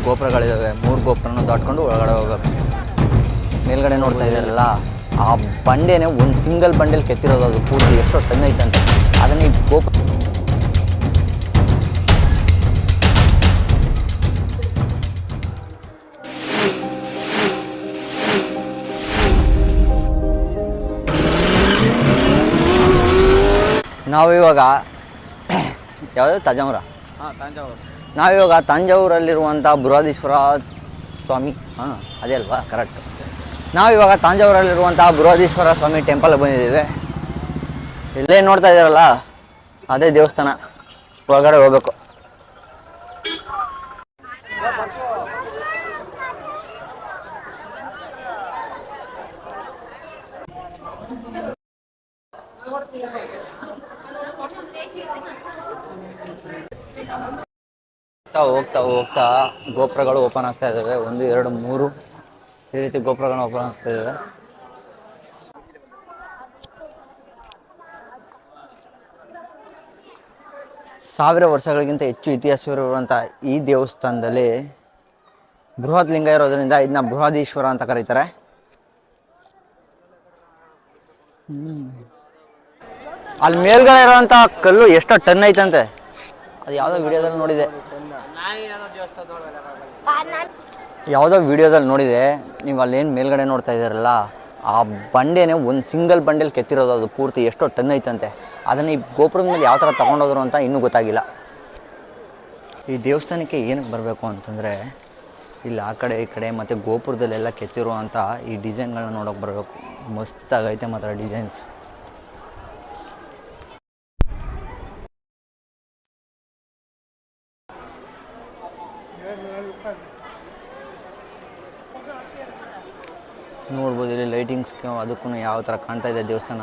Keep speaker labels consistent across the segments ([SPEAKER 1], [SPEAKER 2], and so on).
[SPEAKER 1] ಗೋಪುರಗಳಿದ್ದಾವೆ. 3 ಗೋಪುರನ ದಾಟ್ಕೊಂಡು ಒಳಗಡೆ ಹೋಗಬೇಕು. ಮೇಲ್ಗಡೆ ನೋಡ್ತಾ ಇದ್ದಾರಲ್ಲ, ಆ ಬಂಡೆನೇ ಒಂದು ಸಿಂಗಲ್ ಬಂಡೆಲಿ ಕೆತ್ತಿರೋದು. ಅದು ಪೂರ್ತಿ ಎಷ್ಟೋ ಟನ್ ಐತಂತೆ. ಅದನ್ನು ಈ ಗೋಪುರ ನಾವಿವಾಗ ಯಾವುದು ತಂಜಾವೂರ?
[SPEAKER 2] ತಂಜಾವೂರು.
[SPEAKER 1] ನಾವಿವಾಗ ತಂಜಾವೂರಲ್ಲಿರುವಂಥ ಬೃಹದೀಶ್ವರ ಸ್ವಾಮಿ, ಅದೇ ಅಲ್ವಾ? ಕರೆಕ್ಟ್. ನಾವಿವಾಗ ತಂಜಾವೂರಲ್ಲಿರುವಂಥ ಬೃಹದೀಶ್ವರ ಸ್ವಾಮಿ ಟೆಂಪಲ್ ಬಂದಿದ್ದೀವಿ. ಇಲ್ಲೇ ನೋಡ್ತಾ ಇದ್ದಾರಲ್ಲ, ಅದೇ ದೇವಸ್ಥಾನ. ಒಳಗಡೆ ಹೋಗ್ಬೇಕು. ಹೋಗ್ತಾ ಹೋಗ್ತಾ ಗೋಪುರಗಳು ಓಪನ್ ಆಗ್ತಾ ಇದ್ದಾವೆ. 1, 2, 3 ಈ ರೀತಿ ಗೋಪುರಗಳು ಓಪನ್ ಆಗ್ತಾ ಇದ್ದಾವೆ. ಸಾವಿರ ವರ್ಷಗಳಿಗಿಂತ ಹೆಚ್ಚು ಇತಿಹಾಸವಿರುವಂಥ ಈ ದೇವಸ್ಥಾನದಲ್ಲಿ ಬೃಹತ್ ಲಿಂಗ ಇರೋದ್ರಿಂದ ಇದನ್ನ ಬೃಹದೀಶ್ವರ ಅಂತ ಕರೀತಾರೆ. ಅಲ್ಲಿ ಮೇಲ್ಗಡೆ ಇರೋಂಥ ಕಲ್ಲು ಎಷ್ಟೋ ಟನ್ ಐತಂತೆ. ಅದು ಯಾವುದೋ ವಿಡಿಯೋದಲ್ಲಿ ನೋಡಿದೆ. ನೀವು ಅಲ್ಲೇನು ಮೇಲ್ಗಡೆ ನೋಡ್ತಾ ಇದ್ದಾರಲ್ಲ, ಆ ಬಂಡೆನೇ ಒಂದು ಸಿಂಗಲ್ ಬಂಡೆಲಿ ಕೆತ್ತಿರೋದು. ಅದು ಪೂರ್ತಿ ಎಷ್ಟೋ ಟನ್ ಐತಂತೆ. ಅದನ್ನು ಈ ಗೋಪುರದ ಮೇಲೆ ಯಾವ ಥರ ತೊಗೊಂಡೋದ್ರು ಅಂತ ಇನ್ನೂ ಗೊತ್ತಾಗಿಲ್ಲ. ಈ ದೇವಸ್ಥಾನಕ್ಕೆ ಏನಕ್ಕೆ ಬರಬೇಕು ಅಂತಂದರೆ, ಇಲ್ಲಿ ಆ ಕಡೆ ಈ ಕಡೆ ಮತ್ತು ಗೋಪುರದಲ್ಲೆಲ್ಲ ಕೆತ್ತಿರುವಂಥ ಈ ಡಿಸೈನ್ಗಳನ್ನ ನೋಡೋಕೆ ಬರಬೇಕು. ಮಸ್ತಾಗೈತೆ ಮಾತ್ರ ಡಿಸೈನ್ಸ್. ನೋಡ್ಬೋದು ಇಲ್ಲಿ ಲೈಟಿಂಗ್ಸ್ಗೆ ಅದಕ್ಕೂ ಯಾವ ಥರ ಕಾಣ್ತಾ ಇದೆ ದೇವಸ್ಥಾನ.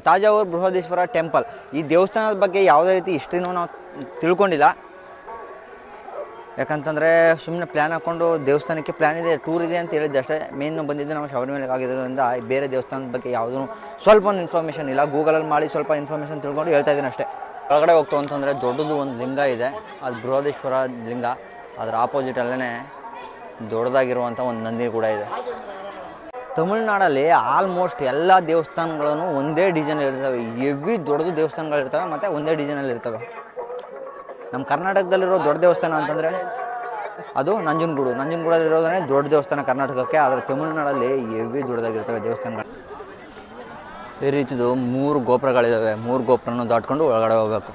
[SPEAKER 1] ತಾಜಾವೂರು ಬೃಹದೀಶ್ವರ ಟೆಂಪಲ್. ಈ ದೇವಸ್ಥಾನದ ಬಗ್ಗೆ ಯಾವುದೇ ರೀತಿ ಹಿಸ್ಟ್ರಿನೂ ನಾವು ತಿಳ್ಕೊಂಡಿಲ್ಲ. ಯಾಕಂತಂದರೆ ಸುಮ್ಮನೆ ಪ್ಲ್ಯಾನ್ ಹಾಕ್ಕೊಂಡು ದೇವಸ್ಥಾನಕ್ಕೆ ಪ್ಲ್ಯಾನ್ ಇದೆ, ಟೂರ್ ಇದೆ ಅಂತ ಹೇಳಿದ್ದೆ ಅಷ್ಟೇ. ಮೇನ್ ಬಂದಿದ್ದು ನಾವು ಶಬರಿಮಲೆಗೆ ಆಗಿರೋದ್ರಿಂದ ಬೇರೆ ದೇವಸ್ಥಾನದ ಬಗ್ಗೆ ಯಾವುದೂ ಸ್ವಲ್ಪ ಇನ್ಫಾರ್ಮೇಷನ್ ಇಲ್ಲ. ಗೂಗಲಲ್ಲಿ ಮಾಡಿ ಸ್ವಲ್ಪ ಇನ್ಫಾರ್ಮೇಷನ್ ತಿಳ್ಕೊಂಡು ಹೇಳ್ತಾ ಇದ್ದೀನಿ ಅಷ್ಟೇ. ಒಳಗಡೆ ಹೋಗ್ತು ಅಂತಂದರೆ ದೊಡ್ಡದು ಒಂದು ಲಿಂಗ ಇದೆ, ಅದು ಬೃಹದೀಶ್ವರ ಲಿಂಗ. ಅದರ ಆಪೋಸಿಟಲ್ಲೇ ದೊಡ್ಡದಾಗಿರುವಂಥ ಒಂದು ನಂದಿ ಕೂಡ ಇದೆ. ತಮಿಳ್ನಾಡಲ್ಲಿ ಆಲ್ಮೋಸ್ಟ್ ಎಲ್ಲ ದೇವಸ್ಥಾನಗಳನ್ನು ಒಂದೇ ಡಿಸೈನಲ್ಲಿ ಇರ್ತವೆ. ಹೆವಿ ದೊಡ್ಡದು ದೇವಸ್ಥಾನಗಳಿರ್ತವೆ ಮತ್ತು ಒಂದೇ ಡಿಸೈನಲ್ಲಿ ಇರ್ತವೆ. ನಮ್ಮ ಕರ್ನಾಟಕದಲ್ಲಿರೋ ದೊಡ್ಡ ದೇವಸ್ಥಾನ ಅಂತಂದರೆ ಅದು ನಂಜನಗೂಡಲ್ಲಿರೋದೇ ದೊಡ್ಡ ದೇವಸ್ಥಾನ ಕರ್ನಾಟಕಕ್ಕೆ. ಆದರೆ ತಮಿಳ್ನಾಡಲ್ಲಿ ಹೆವಿ ದೊಡ್ಡದಾಗಿರ್ತವೆ ದೇವಸ್ಥಾನಗಳು. ಈ ರೀತಿದು 3 ಗೋಪುರಗಳಿದ್ದಾವೆ. 3 ಗೋಪುರನೂ ದಾಟ್ಕೊಂಡು ಒಳಗಡೆ ಹೋಗ್ಬೇಕು.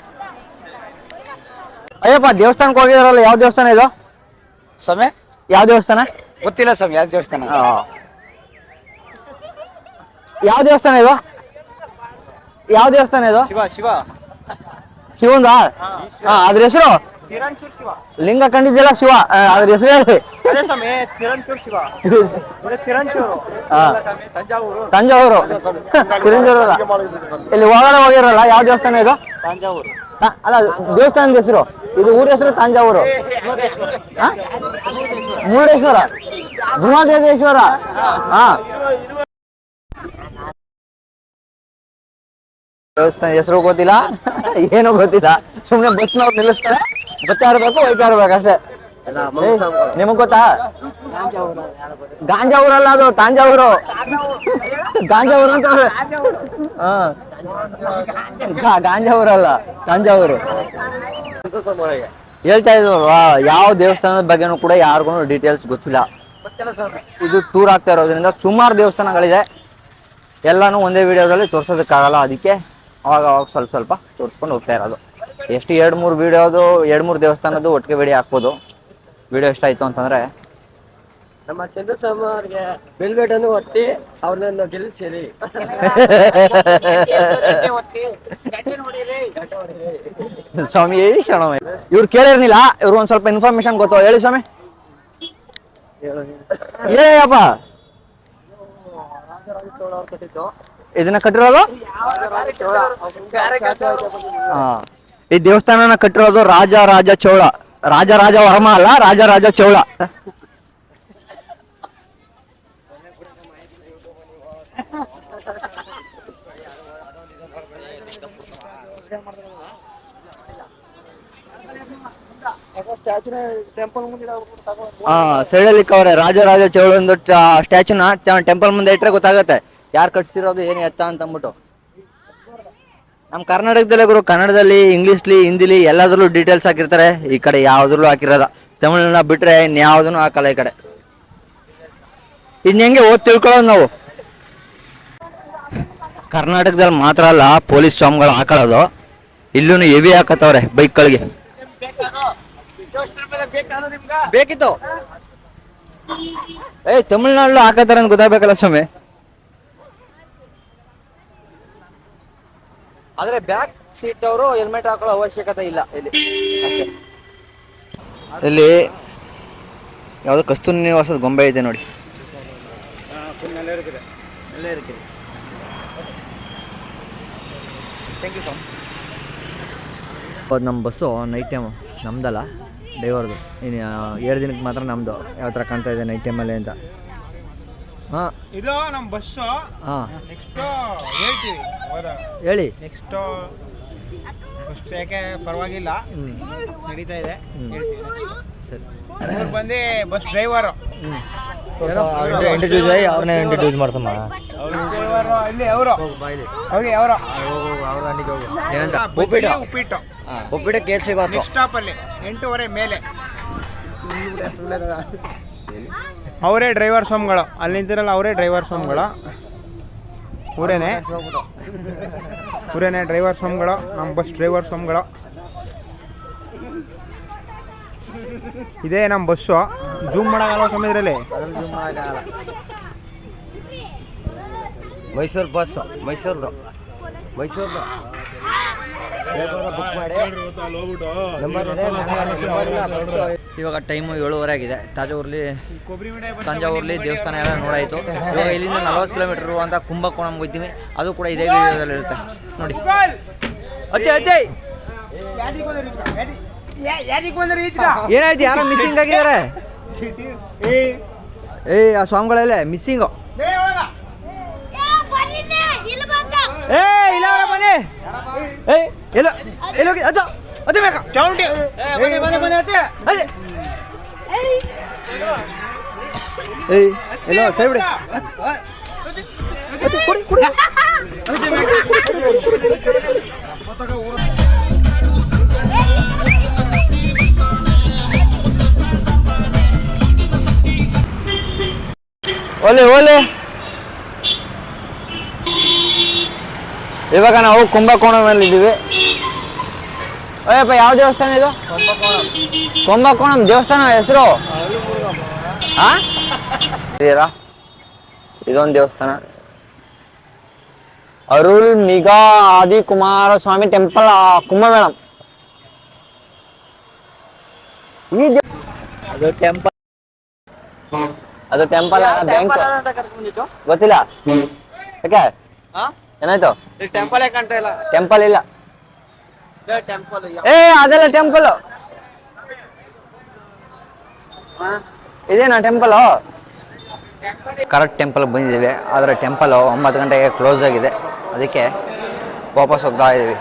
[SPEAKER 1] ಅಯ್ಯಪ್ಪ, ದೇವಸ್ಥಾನಕ್ಕೆ ಹೋಗಿದಾರಲ್ಲ, ಯಾವ ದೇವಸ್ಥಾನ ಇದು
[SPEAKER 2] ಸ್ವಾಮಿ?
[SPEAKER 1] ಯಾವ ದೇವಸ್ಥಾನ
[SPEAKER 2] ಗೊತ್ತಿಲ್ಲ ಸ್ವಾಮಿ. ಯಾವ ದೇವಸ್ಥಾನ?
[SPEAKER 1] ಯಾವ ದೇವಸ್ಥಾನ ಇದು? ಯಾವ ದೇವಸ್ಥಾನ ಇದು? ಶಿವಂದ? ಅದ್ರ ಹೆಸರು ಲಿಂಗ ಕಂಡಿದ್ದಿಲ್ಲ ಶಿವ. ಅದ್ರ ಹೆಸರು ಹೇಳಿ. ತಂಜಾವೂರು ತಿರುಂಜೂರಲ್ಲ. ಇಲ್ಲಿ ಒಳಗಡೆ ಹೋಗಿರಲ್ಲ, ಯಾವ ದೇವಸ್ಥಾನ ಇದು? ಅಲ್ಲ, ದೇವಸ್ಥಾನದ ಹೆಸರು ಇದು. ಊರ ಹೆಸರು ತಂಜಾವೂರು. ಮುರುಡೇಶ್ವರ, ಬೃಹದೇಶ್ವರ. ದೇವಸ್ಥಾನ ಹೆಸರು ಗೊತ್ತಿಲ್ಲ, ಏನೂ ಗೊತ್ತಿಲ್ಲ. ಸುಮ್ಮನೆ ಬಸ್ನವ್ರು ನಿಲ್ಲಿಸ್ತಾರೆ, ಬರ್ತಾ ಇರ್ಬೇಕು, ಹೋಯ್ತಾ ಇರ್ಬೇಕು ಅಷ್ಟೇ. ನಿಮಗ್ ಗೊತ್ತಾ? ಗಾಂಜಾವೂರಲ್ಲ, ಅದು ತಾಂಜಾವೂರು. ಗಾಂಜಾವೂರು ಅಂತ ಗಾಂಜಾವೂರಲ್ಲ, ತಂಜಾವೂರು. ಹೇಳ್ತಾ ಇದ್ರಲ್ವಾ, ಯಾವ ದೇವಸ್ಥಾನದ ಬಗ್ಗೆನೂ ಕೂಡ ಯಾರಿಗೂ ಡೀಟೇಲ್ಸ್ ಗೊತ್ತಿಲ್ಲ. ಇದು ಟೂರ್ ಆಗ್ತಾ ಇರೋದ್ರಿಂದ ಸುಮಾರು ದೇವಸ್ಥಾನಗಳಿದೆ. ಎಲ್ಲಾನು ಒಂದೇ ವಿಡಿಯೋದಲ್ಲಿ ತೋರ್ಸೋದಕ್ಕಾಗಲ್ಲ. ಅದಕ್ಕೆ ಅವಾಗ ಸ್ವಲ್ಪ ತೋರಿಸ್ಕೊಂಡು ಹೋಗ್ತಾ ಇರೋದು. ಎಷ್ಟು 2-3 ವಿಡಿಯೋದು, 2-3 ದೇವಸ್ಥಾನದ್ದು ಒಟ್ಟಿಗೆ ವಿಡಿಯೋ ಹಾಕ್ಬೋದು. ವಿಡಿಯೋ ಇಷ್ಟ ಆಯಿತು ಅಂತಂದರೆ
[SPEAKER 2] ನಮ್ಮ ಚಂದ್ರಸ್ವಾಮಿ ಅವ್ರಿಗೆ ಬೆಲ್ಬೆಟನ್ನು ಒತ್ತಿ ಅವ್ರನ್ನ ಗೆಲ್ಲಿಸಿರಿ.
[SPEAKER 1] ಸ್ವಾಮಿ ಹೇಳಿ ಶರಣ. ಇವ್ರು ಕೇಳಿರ್ನಿಲ್ಲ, ಇವ್ರು ಒಂದು ಸ್ವಲ್ಪ ಇನ್ಫಾರ್ಮೇಶನ್ ಗೊತ್ತು. ಹೇಳಿ ಸ್ವಾಮಿ. ಹೇಳಪ್ಪ.
[SPEAKER 2] ರಾಜರಾಜ ಚೋಳ ಅವ್ರು ಕಟ್ಟಿದ್ದು
[SPEAKER 1] ಇದನ್ನ ಕಟ್ಟಿರೋದು ಈ ದೇವಸ್ಥಾನನ ಕಟ್ಟಿರೋದು ರಾಜ ಚೋಳ. ರಾಜ ವರ್ಮ ಅಲ್ಲ, ರಾಜ ಚೋಳ. ಸೈಡಲ್ಲಿ ಕವರೆ ರಾಜ ಚೋಳ ಒಂದು ಸ್ಟ್ಯಾಚುನ ಟೆಂಪಲ್ ಮುಂದೆ ಇಟ್ಟರೆ ಗೊತ್ತಾಗತ್ತೆ ಯಾರು ಕಟ್ಸಿರೋದು ಏನು ಎತ್ತ ಅಂತ ಅಂದ್ಬಿಟ್ಟು. ನಮ್ಮ ಕರ್ನಾಟಕದಲ್ಲೇ ಗುರು, ಕನ್ನಡದಲ್ಲಿ, ಇಂಗ್ಲೀಷ್ಲಿ, ಹಿಂದಿಲಿ ಎಲ್ಲದ್ರಲ್ಲೂ ಡೀಟೇಲ್ಸ್ ಹಾಕಿರ್ತಾರೆ. ಈ ಕಡೆ ಯಾವ್ದ್ರಲ್ಲೂ ಹಾಕಿರೋದ. ತಮಿಳನ್ನ ಬಿಟ್ರೆ ಇನ್ಯಾವುದೂ ಹಾಕಲ್ಲ ಈ ಕಡೆ. ಇನ್ನು ಹೆಂಗೆ ಓದ್ ತಿಳ್ಕೊಳ್ಳೋದು ನಾವು. ಕರ್ನಾಟಕದಲ್ಲಿ ಮಾತ್ರ ಅಲ್ಲ ಪೊಲೀಸ್ ಸ್ವಾಮಿಗಳು ಹಾಕೊಳ್ಳೋದು, ಇಲ್ಲೂ ಹೆವಿ ಹಾಕತ್ತವ್ರೆ ಬೈಕ್ಗಳಿಗೆ. ಬೇಕಿತ್ತು ತಮಿಳ್ನಾಡು ಹಾಕತ್ತಾರ ಅಂತ ಗೊತ್ತಾಗಬೇಕಲ್ಲ ಸ್ವಾಮಿ. ಆದ್ರೆ ಬ್ಯಾಕ್ ಸೀಟ್ ಅವರು ಹೆಲ್ಮೆಟ್ ಹಾಕೊಳ್ಳೋ ಅವಶ್ಯಕತೆ ಇಲ್ಲ ಇಲ್ಲಿ. ಇಲ್ಲಿ ಯಾವುದೋ ಕಸ್ತೂರಿ ನಿವಾಸದ ಗೊಂಬೆ ಇದೆ ನೋಡಿ. Thank you. ನಮ್ಮ ಬಸ್ಸು ನೈಟ್ ಟೈಮು ನಮ್ದಲ್ಲ, ಡ್ರೈವರ್ದು. ಇನ್ನು 7 ದಿನಕ್ಕೆ ಮಾತ್ರ ನಮ್ಮದು. ಯಾವ ಥರ ಕಾಣ್ತಾ ಇದೆ ನೈಟ್ ಟೈಮಲ್ಲಿ ಅಂತ. ಹಾಂ,
[SPEAKER 3] ಇದು ನಮ್ಮ ಬಸ್ಸು.
[SPEAKER 1] ಹಾಂ,
[SPEAKER 3] ನೆಕ್ಸ್ಟು ಹೇಳ್ತೀವಿ. ಹೌದಾ,
[SPEAKER 1] ಹೇಳಿ.
[SPEAKER 3] ನೆಕ್ಸ್ಟು ಯಾಕೆ ಪರವಾಗಿಲ್ಲ, ನಡೀತಾ ಇದೆ, ಹೇಳ್ತೀವಿ. ನೆಕ್ಸ್ಟ್
[SPEAKER 1] ಸರಿ,
[SPEAKER 3] ಅವ್ರು ಬಂದು ಬಸ್ ಡ್ರೈವರು.
[SPEAKER 1] ಅವ್ರನ್ನೇ ಇಂಟ್ರಡ್ಯೂಸ್ ಮಾಡ್ಸಮ್ಮ.
[SPEAKER 3] ಇಲ್ಲಿ ಅವರು ಹೋಗಿ ಅವರು
[SPEAKER 1] ಏನಂತ
[SPEAKER 3] ಉಪ್ಪಿಟ್ಟು
[SPEAKER 1] ಒಬ್ಬಿಟ್ಟು ಕೇಳ್ಸಿ ಬಾತು.
[SPEAKER 3] ನೆಕ್ಸ್ಟ್ ಸ್ಟಾಪಲ್ಲಿ 8:30 ಮೇಲೆ ಅವರೇ ಡ್ರೈವರ್ ಸ್ವಾಮಿಗಳು. ಅಲ್ಲಿ ನಿಂತಿರಲ್ಲ, ಅವರೇ ಡ್ರೈವರ್ ಸ್ವಾಮಿಗಳು. ಊರೇನೆ ಡ್ರೈವರ್ ಸ್ವಾಮಿಗಳು, ನಮ್ಮ ಬಸ್ ಡ್ರೈವರ್ ಸ್ವಾಮಿಗಳು. ಇದೇ ನಮ್ಮ ಬಸ್ಸು. ಜೂಮ್ ಮಾಡೋಕ್ಕಲ್ಲ ಸ್ವಾಮಿ ಇದರಲ್ಲಿ.
[SPEAKER 1] ಮೈಸೂರು ಬಸ್, ಮೈಸೂರ್ದು ಇವಾಗ ಟೈಮು 7:30 ಆಗಿದೆ. ತಂಜಾವೂರ್ಲಿ ದೇವಸ್ಥಾನ ಎಲ್ಲ ನೋಡಾಯಿತು. ಇವಾಗ ಇಲ್ಲಿಂದ 40 ಕಿಲೋಮೀಟರ್ ಅಂತ ಕುಂಭಕೋಣಂಗೆ ಹೋಗ್ತೀವಿ. ಅದು ಕೂಡ ಇದೇ ವಿಡಿಯೋದಲ್ಲಿ ಇರುತ್ತೆ ನೋಡಿ. ಅತ್ತೆ ಏನಾಯ್ತು? ಯಾರೋ ಮಿಸ್ಸಿಂಗ್ ಆಗಿದ್ದಾರೆ. ಆ ಸ್ವಾಮಿಗಳಲ್ಲೇ ಮಿಸ್ಸಿಂಗು. ಇಲ್ಲ ಬನ್ನಿ. ಎಲ್ಲೋ ಅದು ಅದೇ ಬೇಕಾ ಚೌಂಟಿ. ಎಲ್ಲೋ ಸೈ ಬಿಡಿ. ಓಲೆ ಇವಾಗ ನಾವು ಕುಂಭಕೋಣಂನಲ್ಲಿ ಇದ್ದೀವಿ. ಅಯ್ಯಪ್ಪ, ಯಾವ ದೇವಸ್ಥಾನ ಇದು? ಕುಂಭಕೋಣಂ ದೇವಸ್ಥಾನ ಹೆಸರು? ಇದೊಂದು ದೇವಸ್ಥಾನ, ಅರುಳ್ ಮಿಗಾ ಆದಿ ಕುಮಾರಸ್ವಾಮಿ ಟೆಂಪಲ್, ಕುಂಭಮೇಳಂ. ಅದು ಟೆಂಪಲ್ ಬ್ಯಾಂಕ್ ಗೊತ್ತಿಲ್ಲ. ಯಾಕೆ ಏನಾಯ್ತು?
[SPEAKER 2] ಟೆಂಪಲ್ ಕಾಣ್ತಾ ಇಲ್ಲ.
[SPEAKER 1] ಟೆಂಪಲ್ ಇಲ್ಲ.
[SPEAKER 2] ಟೆಂಪಲ್
[SPEAKER 1] ಅದೆಲ್ಲ ಟೆಂಪಲ್. ಇದೇನಾ ಟೆಂಪಲ್? ಕರೆಕ್ಟ್ ಟೆಂಪಲ್ ಬಂದಿದ್ದೀವಿ. ಆದರೆ ಟೆಂಪಲ್ 9 ಗಂಟೆಗೆ ಕ್ಲೋಸ್ ಆಗಿದೆ. ಅದಕ್ಕೆ ವಾಪಸ್ ಹೋಗ್ತಾ ಇದ್ದೀವಿ.